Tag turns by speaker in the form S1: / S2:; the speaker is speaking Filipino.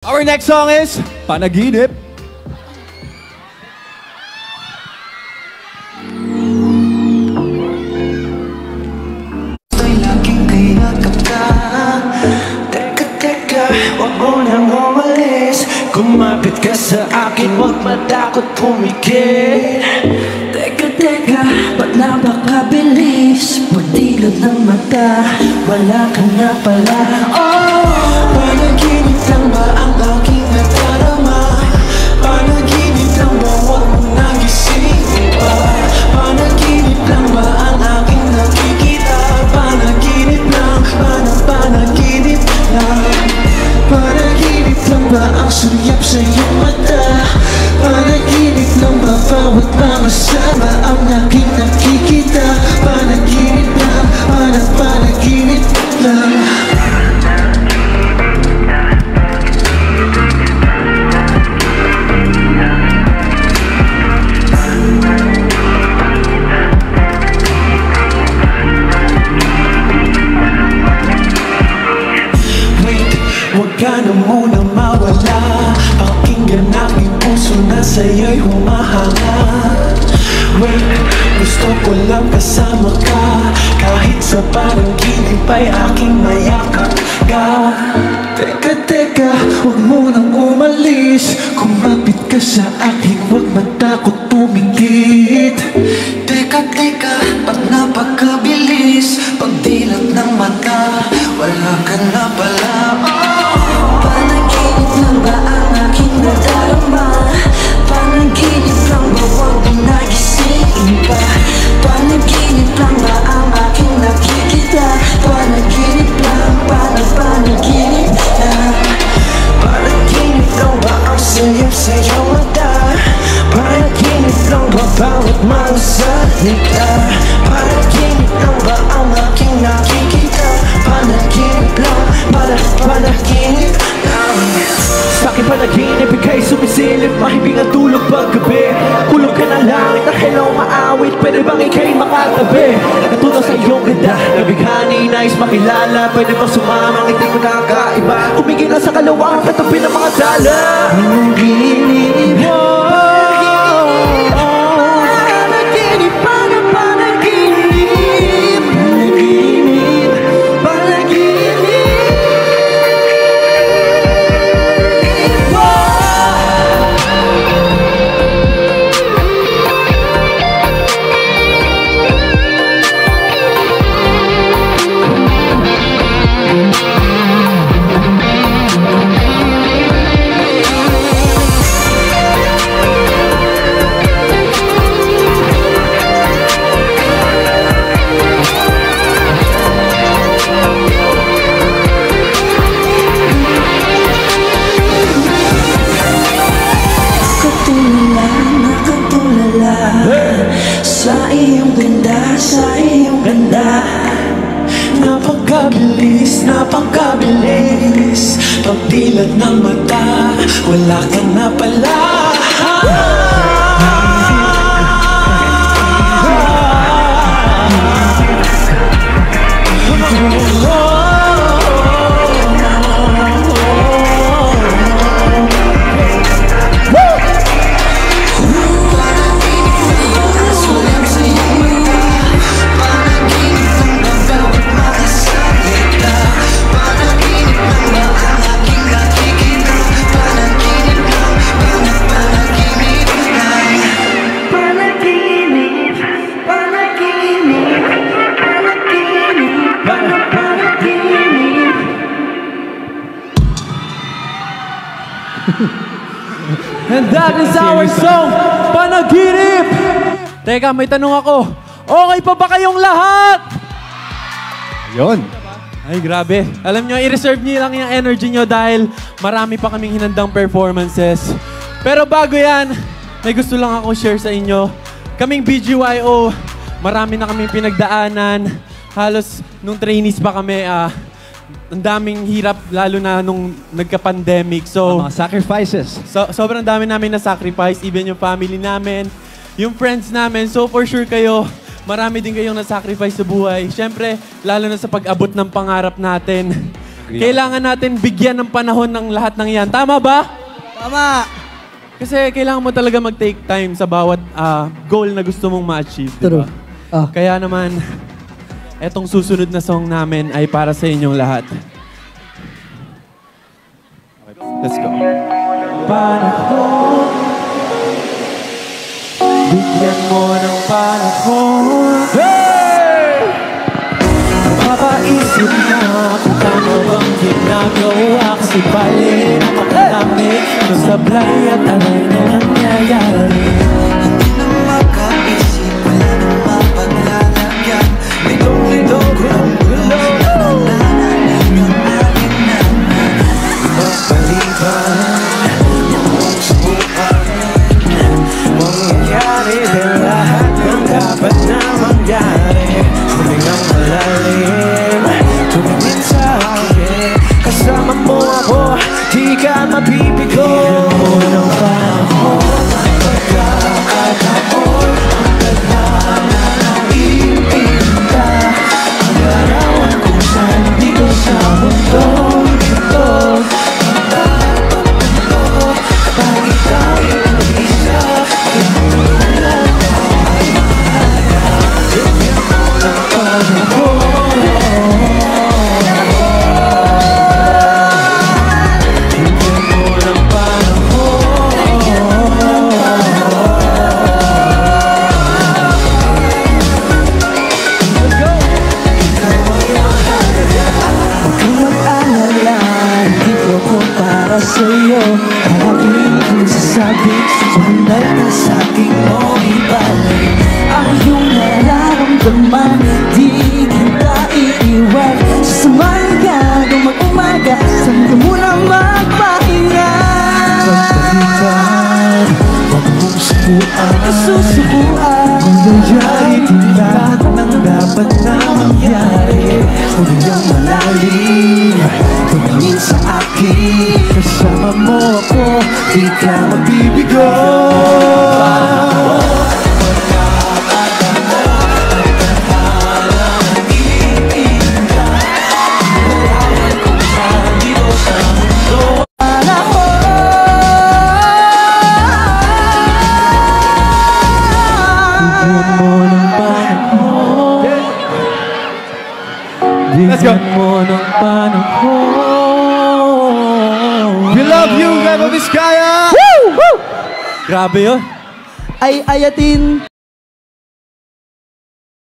S1: Our next song is Panaginip.
S2: Ako'y laging kayakap ka. Teka, wag mo nang umalis. Kumapit ka sa akin, wag matakot pumikit. Teka, ba't napakabilis? Magdilot ng mata, wala ka na pala. Oh, panaginip lang ba ang aking nadarama? Panaginip lang ba, wag mo nagising pa? Panaginip lang ba ang aking nakikita? Panaginip lang, panaginip lang. Panaginip lang ba ang suyap sa iyong mata? Panaginip lang ba bawat mga sama ang aking nakikita? Panaginip lang, panaginip lang. Huwag ka na muna mawala. Pakinggan aking puso na sa'yo'y humahanga. Wait, gusto ko lang kasama ka. Kahit sa panaginip ay aking mayakap ka. Teka, huwag mo nang umalis. Kumapit ka sa akin, huwag matakot pumikit. Teka, ba't napakabilis? Pagdilat ng mata, wala ka na pala. Panaginip lang ba ang aking nadarama? Panaginip lang ba, wag mo nagising pa? Panaginip lang ba ang aking nakikita? Panaginip lang, panaginip lang. Panaginip lang ba ang sayap sa iyong mata? Panaginip lang ba bawat mga salita? Panaginip lang ba ang aking nakikita? Panaginip lang, panaginip lang. Sa'king panaginip, ika'y sumisilip, mahibing ang tulog paggabi. Kulog ka ng langit na hello maawit, pwede bang ika'y makatabi? Natuto sa iyong ganda, nabighani, nais makilala. Pwede bang sumama, hindi mo nakakaiba? Kumigil na sa kalawang, katabi ng mga dala. Panaginip, panaginip, panaginip, panaginip, panaginip. Nakatulala sa iyong ganda, sa iyong ganda. Napakabilis, napakabilis. Pagdilat ng mata, wala ka na pala.
S1: And that is our song, Panaginip! Teka, may tanong ako. Okay pa ba kayong lahat? Ayun. Ay, grabe. Alam nyo, i-reserve nyo lang yung energy nyo dahil marami pa kaming hinandang performances. Pero bago yan, may gusto lang akong share sa inyo. Kaming BGYO, marami na kaming pinagdaanan. Halos nung trainees pa kami, ang daming hirap, lalo na nung nagka-pandemic. So,
S3: mga sacrifices.
S1: Sobrang dami namin na sacrifice, even yung family namin, yung friends namin. So, for sure kayo, marami din kayong na-sacrifice sa buhay. Siyempre, lalo na sa pag-abot ng pangarap natin. Kailangan natin bigyan ng panahon ng lahat ng yan. Tama ba?
S3: Tama!
S1: Kasi kailangan mo talaga mag-take time sa bawat goal na gusto mong ma-achieve.
S3: True.
S1: Diba? Kaya naman, etong susunod na song namin ay para sa inyong lahat. Let's go. Panahon, bigyan mo ng panahon. Hey! Napapaisip na kung tama bang ginagawa. Kasi bali na makalamig ng sablay at alay na nangyayari.
S2: Hindi na makaisip, wala nang mapaglalagyan. Lidong-lidong, gulong-gulong, nananalig ang aking naman. Ipapaliban, subukan, mangyayari din lahat ng dapat na mangyari. Humingang malalim, tumingin sa akin. Kasama mo ako, di ka mabibigo. Bigyan mo ng panahon, pagkakataon, tadhana ng ipinta. Ang larawan kung saan dito sa mundong ito. Pag ikaw yung isa, ito lang ay mahalaga. Bigyan mo ng panahon. Sa'yo, palaging kong sasabi, sunday na sa'king mo ibalik. Ang iyong nararamdaman, di kita iiwan. Sasamahin ka nung mag-umaga, saan ka muna magpahinga. Pagpalitan, huwag mong subuan, susubuan. Kung nangyari, di lahat ng dapat na mangyari. Huwag malalim, tumingin sa akin. Kasama mo ako, di ka mabibigo.
S1: Let's go.
S3: We love you, Gabo Vizcaya!
S1: Woo! Woo! Grabe yun.
S3: Ay ayatin.